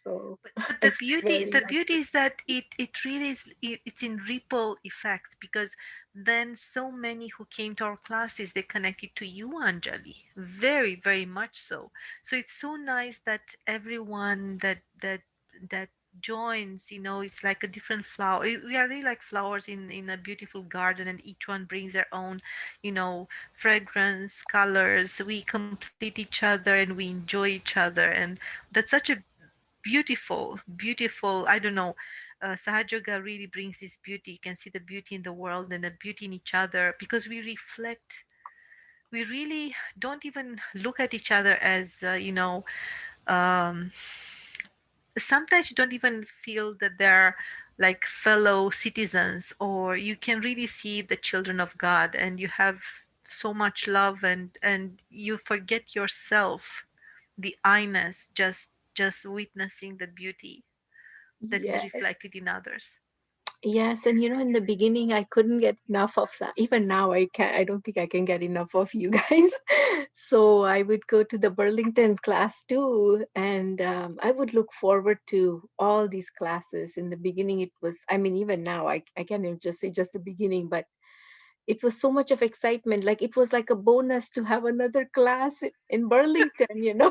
So But I'm the beauty, very the beauty lucky. is that it really is, it's in ripple effects, because then so many who came to our classes, they connected to you, Anjali, very, very much so. So it's so nice that everyone that joins, it's like a different flower. We are really like flowers in a beautiful garden, and each one brings their own, fragrance, colors. We complete each other and we enjoy each other, and that's such a beautiful, I don't know. Sahaja Yoga really brings this beauty. You can see the beauty in the world and the beauty in each other, because we reflect. We really don't even look at each other as, um, sometimes you don't even feel that they're like fellow citizens, or you can really see the children of God, and you have so much love, and you forget yourself, the I-ness, just witnessing the beauty that is Yes. reflected in others. Yes, and in the beginning I couldn't get enough of that. Even now I don't think I can get enough of you guys. So I would go to the Burlington class too, and I would look forward to all these classes. In the beginning it was, I mean, even now I can't even just say just the beginning, but it was so much of excitement. Like it was like a bonus to have another class in Burlington.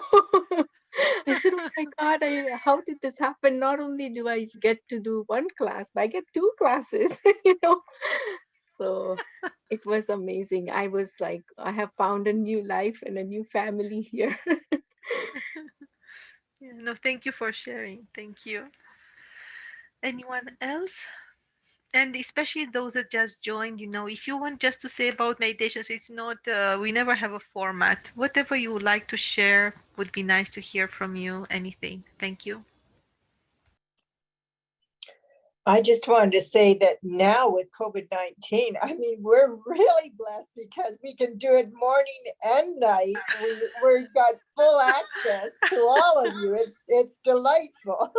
I said, oh my God, how did this happen? Not only do I get to do one class, but I get two classes, you know. So it was amazing. I was like, I have found a new life and a new family here. Yeah, no, thank you for sharing. Thank you. Anyone else? And especially those that just joined, if you want just to say about meditation, so it's not, we never have a format. Whatever you would like to share would be nice to hear from you. Anything. Thank you. I just wanted to say that now with COVID-19, I mean, we're really blessed because we can do it morning and night. We've got full access to all of you. It's delightful.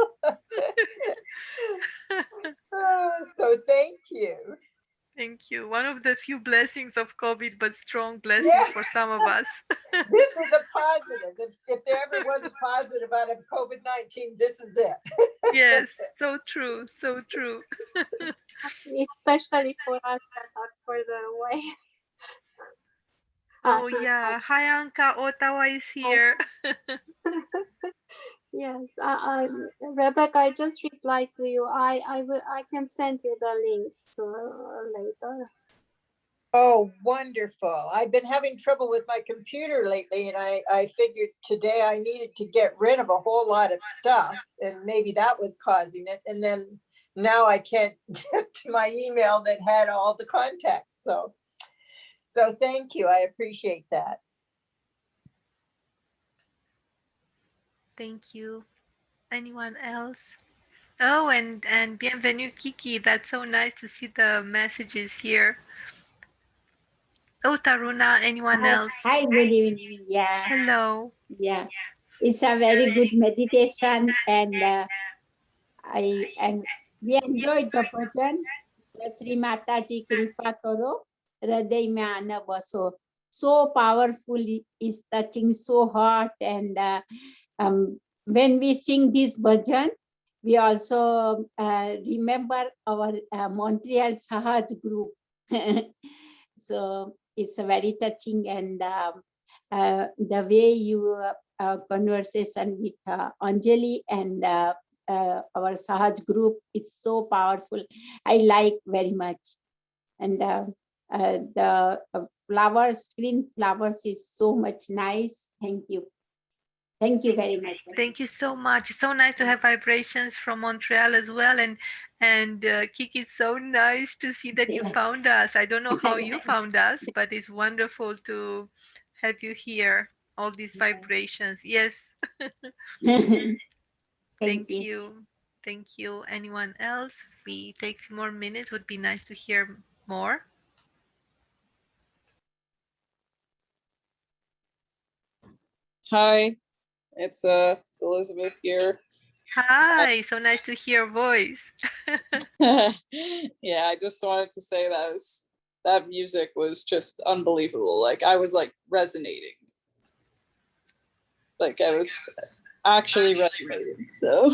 So thank you. Thank you. One of the few blessings of COVID, but strong blessings Yes. for some of us. This is a positive. If there ever was a positive out of COVID-19, this is it. Yes, so true, so true. Especially for us that are further away. Oh yeah, hi Anka, Ottawa is here. Yes, Rebecca, I just replied to you. I can send you the links later. Oh, wonderful. I've been having trouble with my computer lately, and I figured today I needed to get rid of a whole lot of stuff, and maybe that was causing it. And then now I can't get to my email that had all the contacts. So thank you. I appreciate that. Thank you. Anyone else? Oh, and bienvenue Kiki. That's so nice to see the messages here. Oh, Taruna, anyone else? Hi, good evening. Yeah, Hello. yeah. It's a very good meditation, and and we enjoyed the bhajan. Sri Mataji Kripa Karo, Hriday Mein Aana Baso. So powerful, is touching so hot, and when we sing this bhajan, we also remember our Montreal Sahaj group. So it's a very touching, and the way you conversation with Anjali and our Sahaj group, it's so powerful. I like very much. And the flowers, green flowers is so much nice. Thank you. Thank you very much. Thank you so much. It's so nice to have vibrations from Montreal as well. And Kiki, it's so nice to see that you found us. I don't know how you found us, but it's wonderful to have you here. all these vibrations. Yes. Thank Thank you. you. Thank you. Anyone else? We take a few more minutes. Would be nice to hear more. Hi, it's Elizabeth here. Hi, so nice to hear your voice. Yeah, I just wanted to say that music was just unbelievable. Like I was like resonating. Like I was actually resonating. So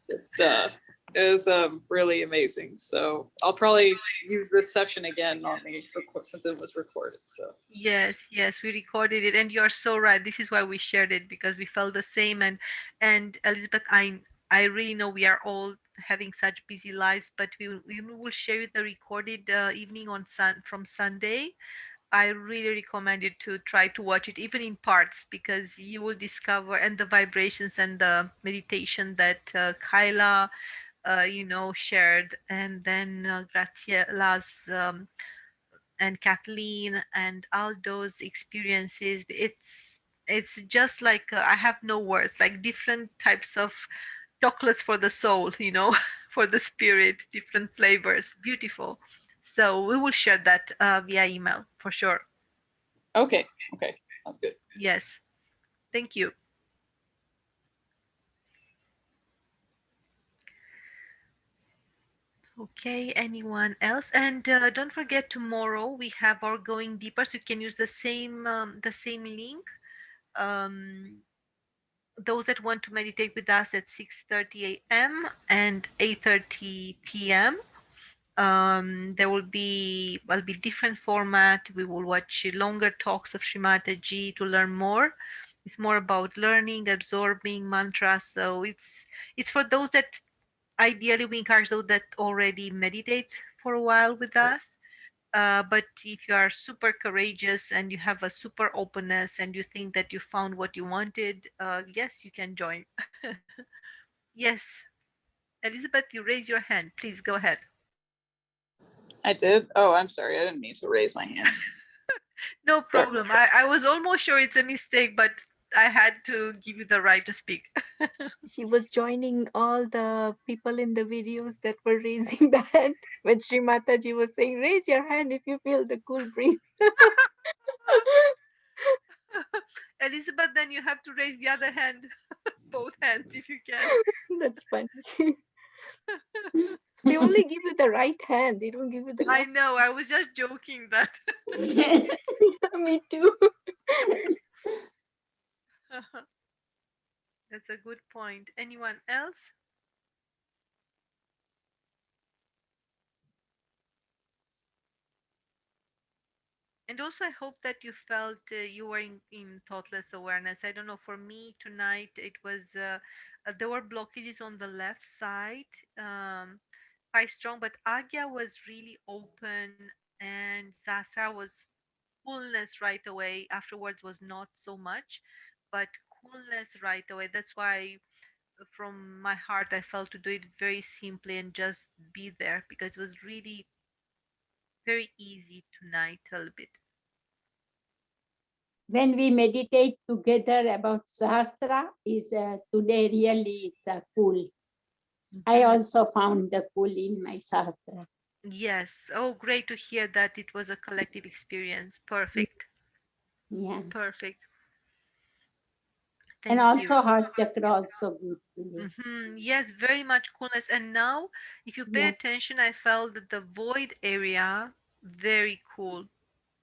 just it was really amazing. So I'll probably use this session again on the since it was recorded. So Yes, yes, we recorded it, and you're so right. This is why we shared it because we felt the same. And Elizabeth, I really know we are all having such busy lives, but we will share the recorded evening on from Sunday. I really recommend you to try to watch it, even in parts, because you will discover and the vibrations and the meditation that Kyla, shared, and then Graciela's. And Kathleen and all those experiences, it's just like I have no words, like different types of chocolates for the soul, for the spirit, different flavors, beautiful. So we will share that via email for sure. okay, sounds good. Yes, thank you. Okay, anyone else? And don't forget, tomorrow we have our going deeper, so you can use the same link. um, those that want to meditate with us at 6:30 a.m. and 8:30 p.m. There will be different format. We will watch longer talks of Shri Mataji to learn more. It's more about learning, absorbing mantras. So it's for those that ideally we encourage those that already meditate for a while with us. But if you are super courageous and you have a super openness and you think that you found what you wanted, yes, you can join. Yes, Elizabeth, you raise your hand. Please go ahead. I did. Oh, I'm sorry. I didn't mean to raise my hand. No problem. I was almost sure it's a mistake, but I had to give you the right to speak. She was joining all the people in the videos that were raising the hand when Sri Mataji was saying, raise your hand if you feel the cool breeze. Elizabeth, then you have to raise the other hand, both hands if you can. That's funny. They only give you the right hand, they don't give you the I left. know, I was just joking that. Me too. That's a good point. Anyone else? And also, I hope that you felt you were in thoughtless awareness. I don't know. For me tonight, it was there were blockages on the left side, quite strong, but Agya was really open, and Sasra was coolness right away. Afterwards, was not so much, but coolness right away. That's why, from my heart, I felt to do it very simply and just be there because it was really very easy tonight a little bit. When we meditate together about Sahasra, is today really it's cool. I also found the cool in my Sahasra. Yes. Oh, great to hear that it was a collective experience. Perfect. Yeah. Perfect. And Thank you. also heart chakra also good today. Yes, very much coolness. And now, if you pay Yeah. attention, I felt that the void area very cool.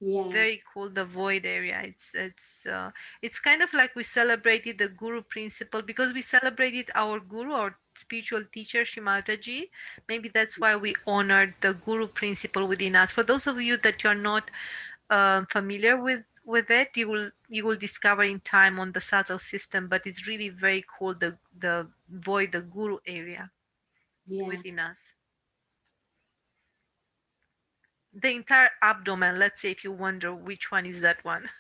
Yeah. Very cool. The void area. It's kind of like we celebrated the guru principle because we celebrated our guru, our spiritual teacher, Shimataji. Maybe that's why we honored the guru principle within us. For those of you that you're not familiar with it, you will discover in time on the subtle system. But it's really very cool. The void, the guru area Yeah. within us. The entire abdomen. Let's say if you wonder which one is that one.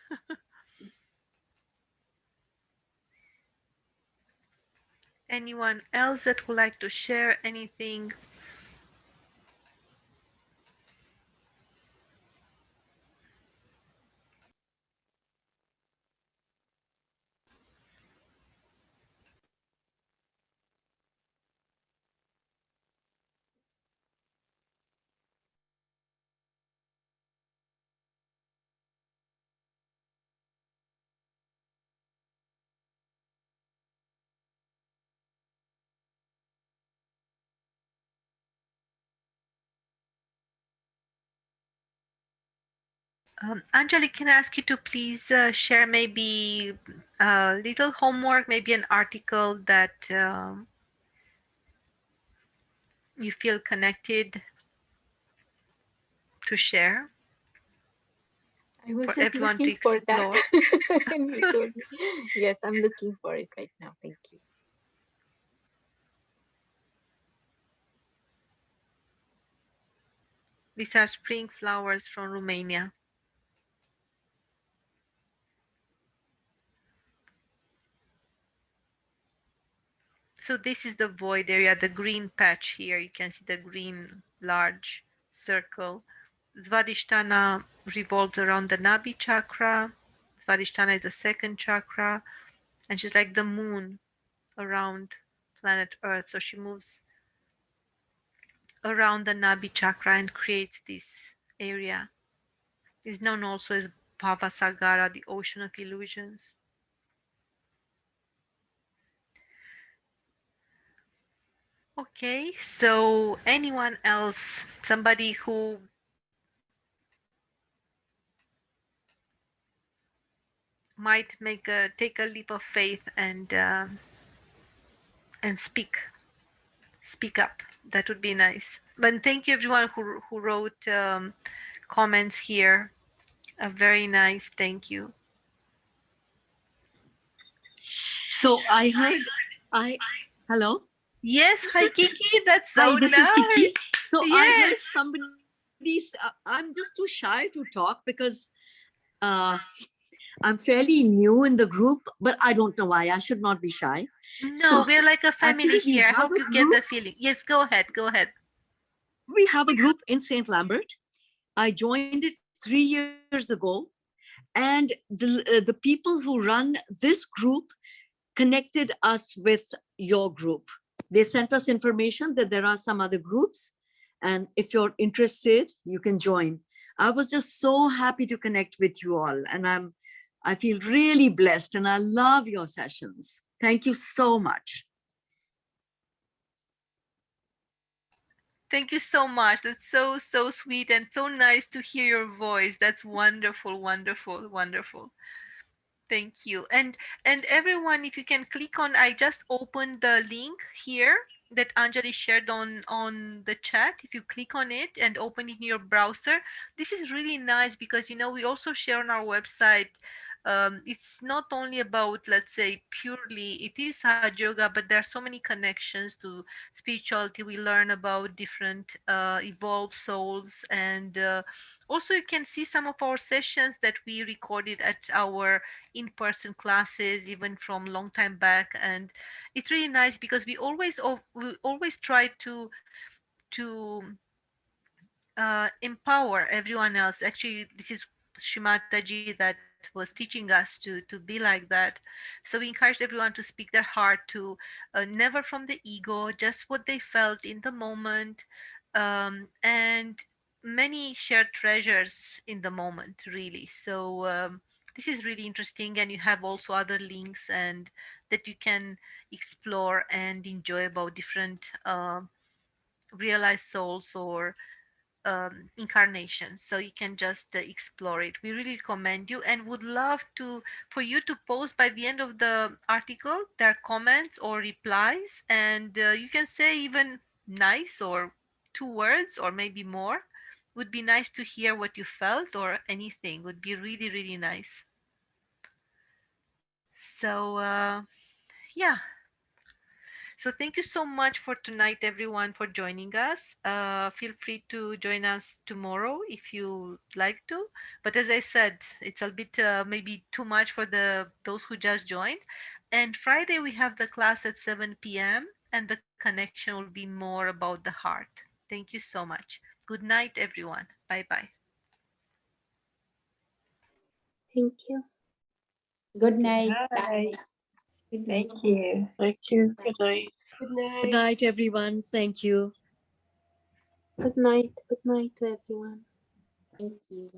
Anyone else that would like to share anything? Anjali, can I ask you to please share maybe a little homework, maybe an article that you feel connected to share I was for just everyone to looking for that. explore? And you told me. Yes, I'm looking for it right now. Thank you. These are spring flowers from Romania. So this is the void area, the green patch here. You can see the green large circle. Svadhisthana revolves around the Nabi chakra. Svadhisthana is the second chakra, and she's like the moon around planet Earth. So she moves around the Nabi chakra and creates this area. It's known also as Bhavasagara, the ocean of illusions. Okay, so anyone else, somebody who might take a leap of faith and speak up, that would be nice. But thank you everyone who wrote comments here. A very nice thank you. So I heard, hello? Yes, hi Kiki, that's Hi, so this is nice. Kiki. So I heard Yes. somebody, I'm just too shy to talk because I'm fairly new in the group, but I don't know why. I should not be shy. No, So we're like a family actually, we here. I have hope a you get the group. feeling. Yes, go ahead, go ahead. We have a group in St. Lambert. I joined it 3 years ago. And the people who run this group connected us with your group. They sent us information that there are some other groups. And if you're interested, you can join. I was just so happy to connect with you all. And I feel really blessed and I love your sessions. Thank you so much. Thank you so much. That's so sweet and so nice to hear your voice. That's wonderful, wonderful, wonderful. Thank you. And everyone, if you can click on, I just opened the link here that Anjali shared on the chat. If you click on it and open it in your browser, this is really nice because we also share on our website. It's not only about, let's say, purely it is Sahaja Yoga, but there are so many connections to spirituality. We learn about different evolved souls, and also you can see some of our sessions that we recorded at our in-person classes even from long time back, and it's really nice because we always try to empower everyone else. Actually, this is Mataji that was teaching us to be like that. So we encouraged everyone to speak their heart, to never from the ego, just what they felt in the moment, and many shared treasures in the moment, really. So this is really interesting, and you have also other links and that you can explore and enjoy about different realized souls or incarnations, so you can just explore it. We really recommend you and would love to for you to post by the end of the article their comments or replies, and you can say even nice or 2 words or maybe more. Would be nice to hear what you felt, or anything would be really really nice. So yeah, so thank you so much for tonight, everyone, for joining us. Feel free to join us tomorrow if you like to. But as I said, it's a bit maybe too much for those who just joined. And Friday we have the class at 7 p.m. and the connection will be more about the heart. Thank you so much. Good night, everyone. Bye bye. Thank you. Good night. Bye. Bye. Good night. Thank you. Thank you. Good night. Good Good night. night, everyone. Thank you. Good night. Good night to everyone. Thank you.